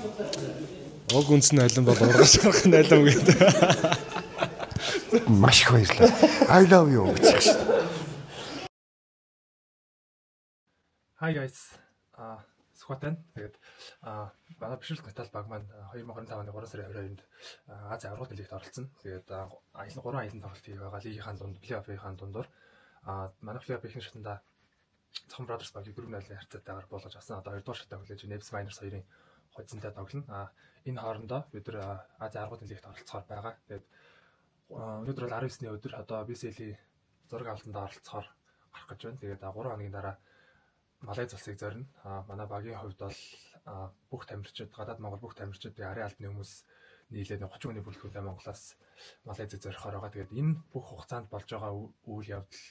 Уг үнс нь алин бол ургаж харах нь алин гэдэг. Маш их баярлалаа. I love you гэж хэлж байна. Hi guys. Сухатан. Тэгээд манай бишрэлт метал баг маань 2025 оны 3 сарын 22-нд Аз аврагт лигт оролцсон. Тэгээд 3 аялын тоглолт хийх байгаа. Лигийнхаа дунд, плей-оффын дундор манай плей-оффын шатанда Цохон Brothers багийг 4-0 харьцаатайгаар болгож авсан. Одоо 2 дугаар шатаа хүлээж Nebs Miners 2-ын хоцсонтой тоглоно. Энэ хоорондоо бид нар Аз аврагт лигт оролцохоор байгаа. Тэгээд өнөөдөр бол 19-ний өдөр одоо BCL-ийн зураг авалтанд оролцохоор гарах гэж байна. Тэгээд 3 хоногийн дараа Малайз улсыг зорино. Манай багийн хувьд бол бүх тамирчид, гадаад Монгол бүх тамирчид арын албаны хүмүүс нийлээд 30 хүний бүлгүүнтэй Монголоос Малайзыг зорихоор байгаа. Тэгээд энэ бүх хугацаанд болж байгаа үйл явдал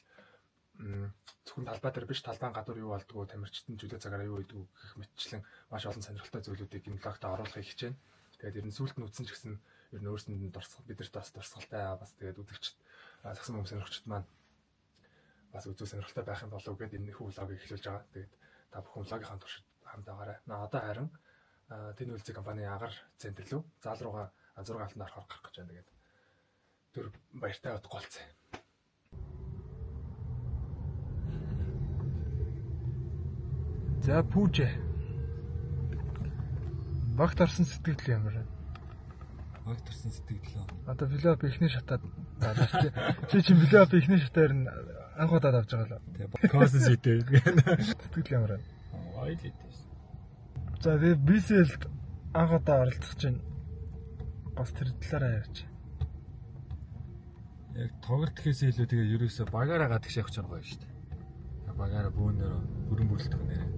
зөвхөн талбай дээр биш, талбайн гадуур юу болдгоо, тамирчидын чөлөө цагаараа юу хийдэг гэх мэтчлэн маш олон сонирхолтой зүйлүүдийг энэ блогт оруулахыг хичээнэ. Тэгээд ер нь сүлд нүүцэн ч гэсэн ер нь өөрсөнд бидэрт бас дурсгалтай бас тэгээд үзэгчд загсан хүмүүс сонирхчд маань бас үзүү сонирхолтой байх юм болов уу гэдээ энэ их влогийг эхлүүлж байгаа. Тэгээд та бүхэн влогийнхаа туршид хамт байгаарай. Одоо харин Тэн үлзий компани агаар центр лөө зал руугаа 6 алтанд орохоор гарах гэж байна. Тэгээд түр баяртай бод голцсон. За пүүжэ. Багт орсон сэтгэл ямар вэ? Багт орсон сэтгэл. Одоо плей-офф ихний шатаад даалаа чи. Чи плей-офф ихний шатаар нь анх удаад авч байгаа л. Тэгээ Косс шитэй. Сэтгэл ямар вэ? Ойл хийдэж. За тэгээ BCL-д анх удаа оролцох чинь бас тэр талаараа ярьж. Яг тоглолт гэхээс илүү тэгээ ерөөсө багаараа гадагш явах ч гоё шүү дээ. Багаараа бөөнөр бүрэн бүрэлдэх нэрээ.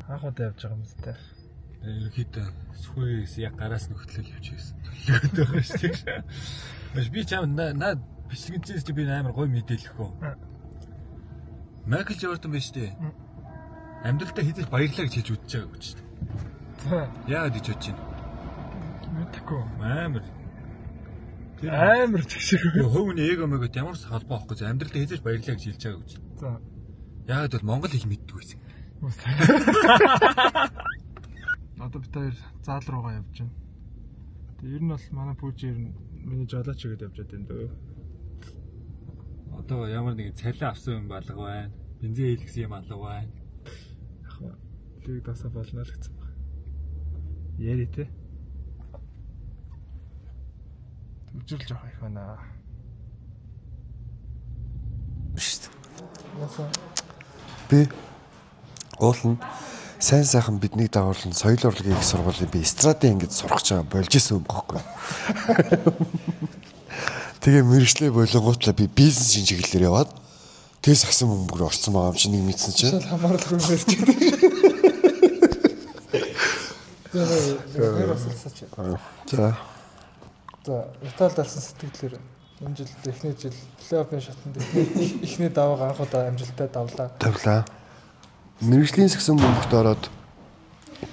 Анх удаа явж байгаа юм зү. Ерөнхийдөө сүхээс яг гараас нөхтлөл явчихсан. Төлөвлөгөөтэй байгаа шүү дээ. Маш би чам наад бичлэгчээс чи би амар гоё мэдээлэхгүй. Майкл Жордан биш дээ. Амьдралдаа хэзээ баярлаа гэж хэлж үтж байгаа гэж шүү дээ. Яагаад гэж бодож байна? Мэдхгүй. Амар чигшиг. Хөвний эго мөгөт ямар ч холбоо авахгүй амьдралдаа хэзээ баярлаа гэж хэлж байгаа гэж. За. Яагаад бол монгол хэл мэддэг байсан. Одоо бид хоёр зал руугаа явж байна. Тэгээ ер нь бол манай пүүжээр миний жолооч гэдэг явж байгаа юм дөө. Одоо ямар нэгэн цалин авсан юм балга байна. Бензин хийлгсэн юм алга байна. Яг лиг дасаа болно л гэсэн байна. Яри тэ. Төвжирлж авах их байна. Би уулна сайн сайхан биднийг дагуулсан соёл урлагийн их сургуулийн би эстрадын ингэж сурах гэж байгаа болж исэн юм бохоггүй. Тэгээ мэрэгчлээ болонгуутлаа би бизнес чиглэлээр яваад тэгс агсан бөмбөр орсон байгаа юм чи нэг мэдсэн чинь. Хамаарал хөрмөрч. За, метал дарсан сэтгэлээр энэ жил эхний жил плей-оффын шатанд эхний даваа анх удаа амжилттай давлаа. Мэргэжлийн сагсан бөмбөрт ороод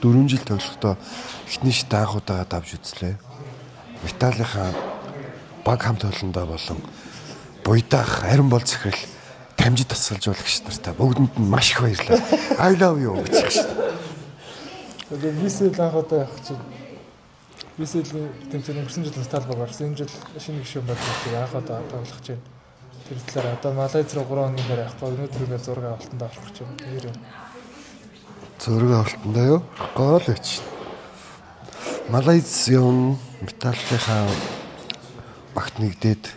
4 жил тоглохдоо эхний шатаа анх удаа давж үзлээ. Металлынхаа баг хамт олондоо болон буйдаах харин бол захирал тамжид тасгалжуулагч нартай бүгдэнд нь маш их баярлалаа. I love you гэж хэлж. Тэгээд BCL анх удаа явах чинь BCL-ийн тэмцээний өнгөрсөн жил метал баг орсон. Энэ жил шинэ гишүүн бодлоо анх удаа тоглох гэж байна. Тэр талаар одоо Малайз руу 3 хоногийн дараа явахгүй өнөөдөр ингээд зураг авалтанд орох гэж байна. Зураг авалтандаа юу? Гол гэж. Малайз юм металлынхаа багт нэгдээд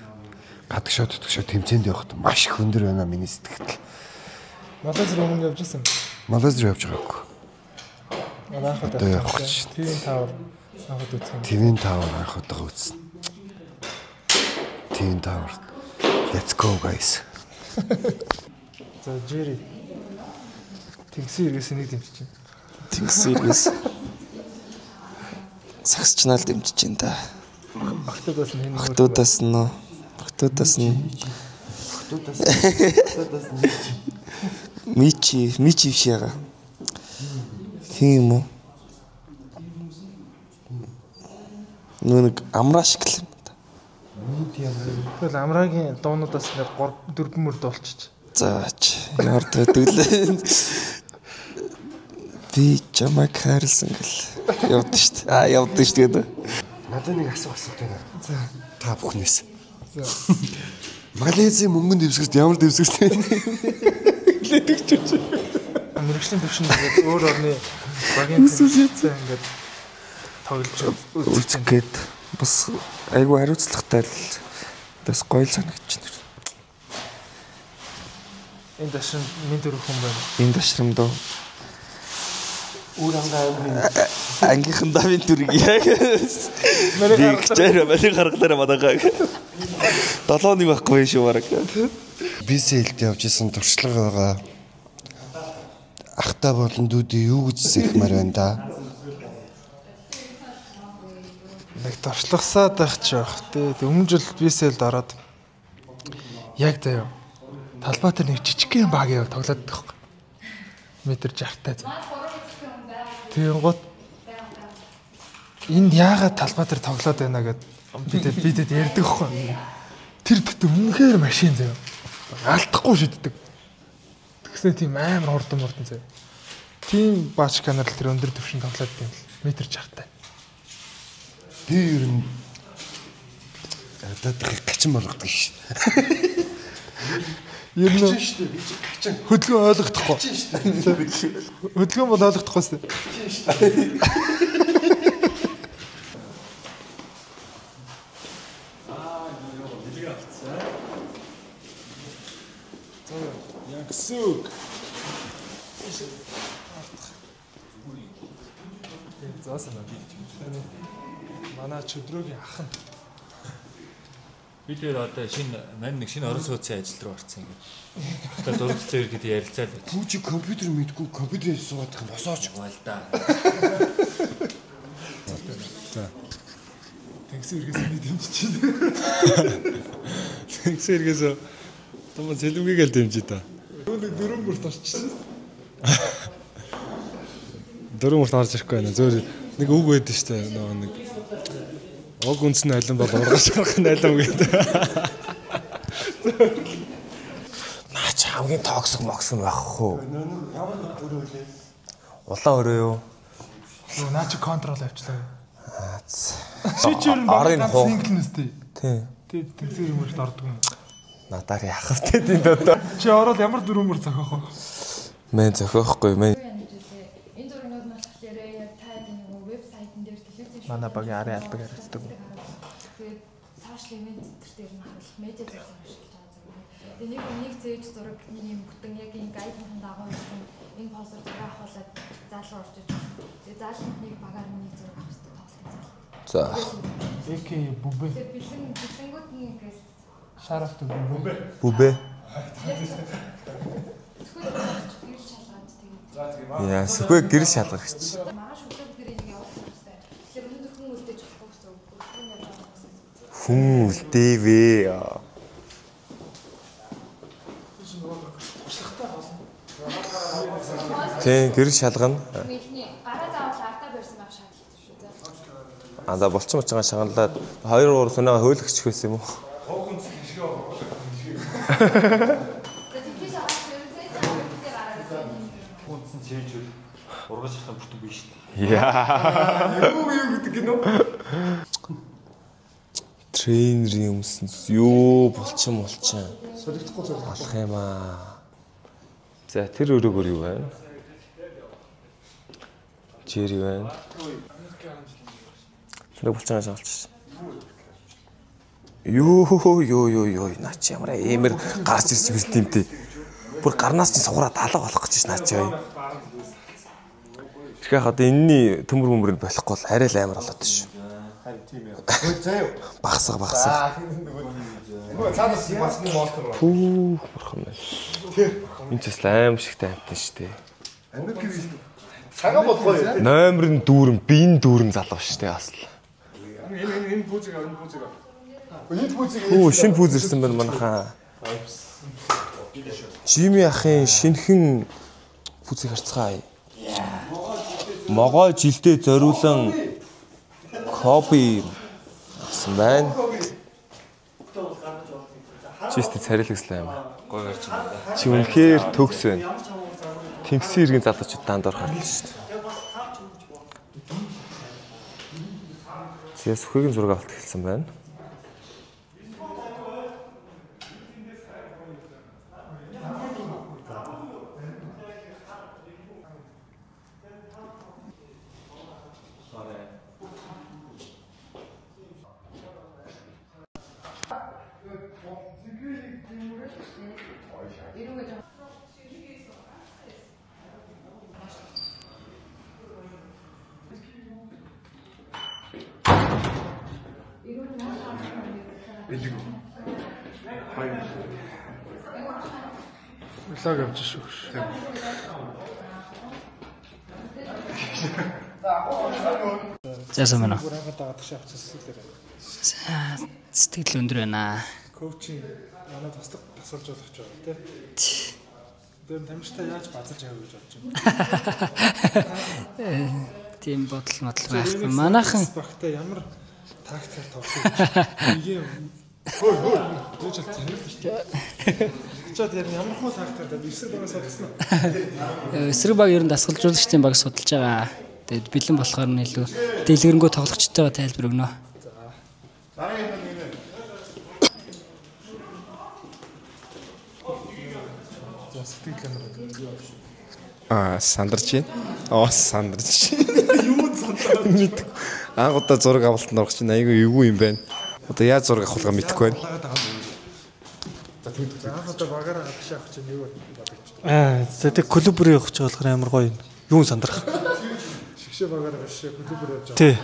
гадагшаа тэмцээнд явахд маш их өндөр байна миний сэтгэл. Малайз руу өмнө явж исэн. Малайз руу явж байгаагүй. Анх удаа явах гэж. TV Tower анх удаа үзсэн. TV Tower анх удаа үзсэн. TV Tower. Let's go guys. За Jerry. Тэгсэн иргэс нэг дэмжиж байна. Тэгсэн иргэс. Сагсчнаал дэмжиж байна та. Охтуудаас нь Охтуудаас нь Мичи вшяга. Тийм үү? Нүг амрааш гэл юм да. Тэгэл амраагийн дуунуудаас нэг 4 мөр дуулчих. За ямар төдөл. би чамайг хайрлсан гэл явдсан шүү дээ. Явдсан шүү дээ. Надад нэг асуулт байна. За та бүхнээс. Малайзийн мөнгөнд дэвсгэрт ямар дэвсгэртэй вэ? Хэлээд өгч. Мэргэжлийн төвшин ингээд өөр орны багийн төвшинтэй ингээд тоглож үзэх гээд бас айгүй хариуцлагатай л бас гоё санагдчихна. энэ дашин минь дөрөв хүн байна. Энэ дашрам доо Өөр ангаа ангийнхан давын дүрэг яг мэрэг гаргалаараа мадагаа 7 нэг байхгүй шүү бараг. Бисэлд явж исэн туршлага байгаа. Ахта болон дүүдээ юу гэж зэхмээр байна да? нэг туршлагасаад байх ч байх тий. Өмнө жил бисэлд ороод яг заяа талбай дээр нэг жижигхэн баг яв тоглоод байхгүй. Метр 60-тай зав. Тэгэнгუთ энд яагаад талбай дээр тоглоод байна гэд бидэд ярьдаг байхгүй. Тэр дэхтэй үнэхээр машин заяа. Алдахгүй шиддэг. Тэгснэ тийм амар хурдан заяа. Тийм бач канал тэр өндөр төвшин тоглоод байна л. Метр 60-тай. Би ер нь дадах гачин болгодог ш. Ер нь хөдөлгөөн ойлгохдохгүй. Хөдөлгөөн бол ойлгохдохгүй шүү дээ. Ягсуг. Заасан байна. Манай чөдрөөгийн ах нь бид одоо мань нэг шинэ орон сууцын ажил руу орсон юм. Одоо дурдтай ирэхэд ярилцаал байж. Түүч компьютер мэдгүй компьютерээр суугаад их босооч Гуйл да. За. Тэнгисийн эргээс нэг дэмжиж байна. Тэнгисийн эргээс том зэлүгийг л дэмжиж та. Өөний 4 бүрт орчихсон. 4 бүрт орж ирэхгүй байна. Зөөр нэг үг байдаг шүү дээ. Нөгөө нэг ог үндэсний алин бол ургаж харах алин гэдэг. Наач хамгийн токсик мокс нь байхгүй. Улаан өрөө юу? Наа чи контрол авчлаа. Чи ер нь арын ганц хуу. сингл нэстэй. Тий. Тэгсэр юмрт ордог юм. Надаар яхав те тийм доо. Чи ороод ямар 4 мөр зохиох вэ? Мэн зохиохгүй мэн. Энэ зургууд нь болохоор яг та нэг вебсайтн дээр телевизэн Манай багийн арын албаг харилцдаг. тэгээд сошиал ивент дээр нь харах медиа зураг ашиглаж байгаа зураг. Тэгээд нэг зээж зураг юм бүтэн яг энэ гайдын дагуу байсан энэ позор зураг авахлаад заалруу орж иж. Тэгээд зааланд нэг багаар нэг зураг авах хэрэгтэй тоглох. За. ЭК бүбэ. Тэгээд бэлэнгүүд нь ингээс Шарафт бүбэ. Бүбэ. зүгээр гэрэл шалгаад тэгээд Яа, сүхвэ гэрэл шалгарч. маргааш өглөө дээр энийг явуулах хэрэгтэй. Тэгэхээр өнөөдөр хүн үлдээж болохгүй гэсэн үг. Хүн явж байгаа гэсэн. Хүн үлдээвэ. Тэг гэрэл шалгана. Эхний гараа заавал ардаа барьсан байх шаардлагатай шүү дээ. Анда болцсон мочгаа шагалаад 2 сунаа хөөлөгч байсан юм уу? Тэгтээ шалгаж ерөөсөө тэр гараа гэсэн. Хүнсэн чийжүүл ургаж хахын бүтэн биш шүү дээ. Яа. Юу гэдэг гинөө? Тренерийн өмсөн юу болчин. Солигдохгүй зүйл. Болох юм аа. За тэр өрөөгөр юу байна? Жири байна. Тэр болчин шагалч. Юу наач ямар эмэр гарч ирж бил тимтэй. Бүр гарнаас чинь сугаараа далга болох гэж байна наач яа. Тэгэхээр одоо энэний төмөр мөмрөнд болохгүй бол арай л амар болоод шүү. Харин тийм яа. Заяа. Багсаг. Нөгөө цаанаас масны монстр. Пүү бурхан байна. Энэ ч бас аим шигтэй амтан шүү дээ. Амьд гэвэл цагаан болгоо юу? Номер нь дүүрэн, бин дүүрэн залуу шүү дээ асл. Энэ пүүзэг. Энэ пүүзэг. Хөө шинэ пүүз ирсэн байна манайхаа. Жими ахын шинхэн пүүзийг харцгаая. Могой жилдээ зориулан копи гэсэн байна. Чистэ царилгслаа юм. Гой гарч байна. Чи үнэхээр төгс байна. Тэнгисийн иргэн залуучууд данд орох харлаа шүү дээ. Тэгээ сүхийг зураг авалт эхэлсэн байна. Лаг авч шүү. Зайсан байна. Бүрэн дагаад шахах зүйлээр. Сэтгэл өндөр байна. Коучинг манай туслах тасалж болох ч байгаа тий. Тэр тамирчтай яаж базалж авах гэж бодож байна. Тийм бодол байхгүй. Манайхан багтай ямар тактикаар тоглох вэ? Хөөе. Дэж зэрэг шүү. Чад ямар хөө тактикаар эсрэг багаас судалсан уу? эсрэг баг ер нь дасгалжуулагчдын баг судалж байгаа. Тэгээд бэлэн болохоор нь илүү дэлгэрэнгүй тоглогчтойгоо тайлбар өгнө. За сэтгэл сандарч байна. Сандарч. Юу сандарч? Анх удаа зураг авалтанд орох чинь айгүй эвгүй юм байна. Одоо яаж зураг авахгаа мэдэхгүй байна. анх удаа багаараа гадагш явах чинь юу бодож? Тэгээд клубрээ явах ч болохоор амар гоё юм. Юу сандрах. Шигшээ багаараа биш клубрээ явж байгаа.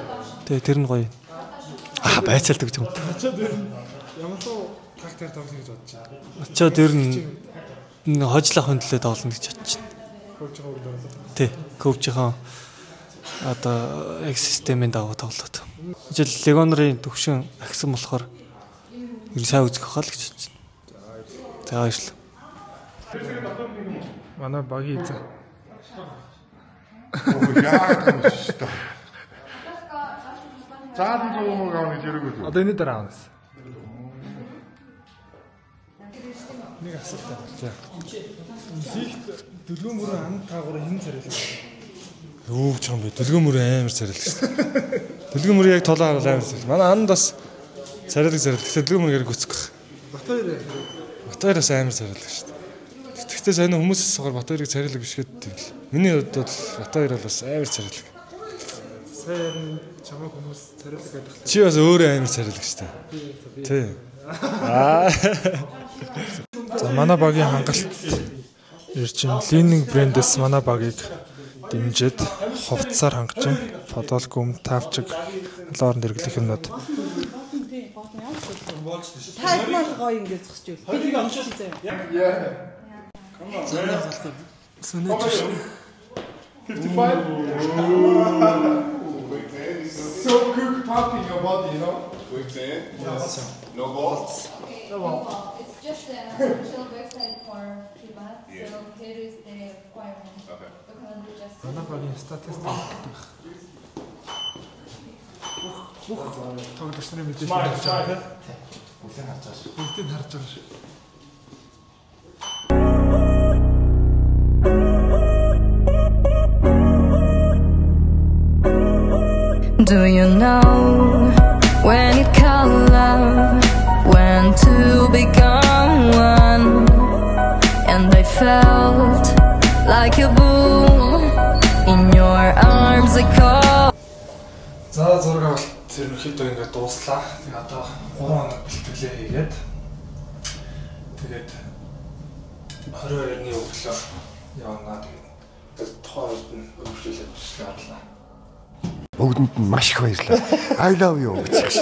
Тий. Тэр нь гоё. Байцаалдаг гэж юм. Очоод ер нь ямар л тактикаар тоглоно гэж бодож байна. Очоод ер нь хожлох хөндлөө тоглоно гэж бодож байна. Коучинг өгдөө. Тий. Коучинг одоо экосистемийн дагуу тоглоод. Жишээл Легонрын төвшин агсан болохоор ер нь сайн үзэх хаа л гэж бодож байна. За баярлалаа. Манай багийн эзэн. Яах юм шүү дээ. Заалан зүүмөг авах гэж яриг үү? Одоо энэ дараа авнаас. Нэг асуулт байна. За. Лигт дөлгөөн мөрөө анд таагуур хэн царайлаа? Юу ч юм бэ. Дөлгөөн мөрөө амар царайлаа шүү дээ. Дөлгөөн мөрөө яг толоо хараад амар царайлаа. Манай анд бас царайлаг. Гэхдээ дөлгөөн мөрөө гүцэх. Батбаяраас амар царайлаа шүү дээ. Гэхдээ сайн хүмүүсээс суугаар Батбаярыг царайлаг биш гэдэг л. Миний хувьд бол Батбаяр бол бас амар царайлаг. Сайн чамаа хүмүүс царайлаг гэдэг. Чи бас өөрөө амар царайлаг шүү дээ. Тий. За манай багийн хангалт ирчин Ленинг брэндээс манай багийг дэмжиж хувцсаар хангаж байна. Подол гүм тавчиг лоорн дэргэлэх юмнууд. Тайлбар гоё ингэж зогсож байна. Би амжиж заяа. Зураг авалтаа сүнэж шүү. 55. So quick popping your body, you know? No balls. It's just the official website for FIBA. So here is the requirement. Okay. You cannot do just. Манай багийн статистик. Тоглогчны мэдээлэл харж байгаа. Бүгдийг харж байгаа шүү. Бүгдийг харж байгаа шүү. Do you know when you call love, when to become one? And I felt like a bull in your arms. I call. За зураг авалт ерөнхийдөө ингээд дууслаа. Тэгээ одоо 3 хоног бэлтгэлээ хийгээд тэгээд 22-ны өглөө явна. Тэгээд тухайн үед нь хөгжүүлээд бичлэг авлаа. Бүгдэнд нь маш их баярлалаа. I love you гэж.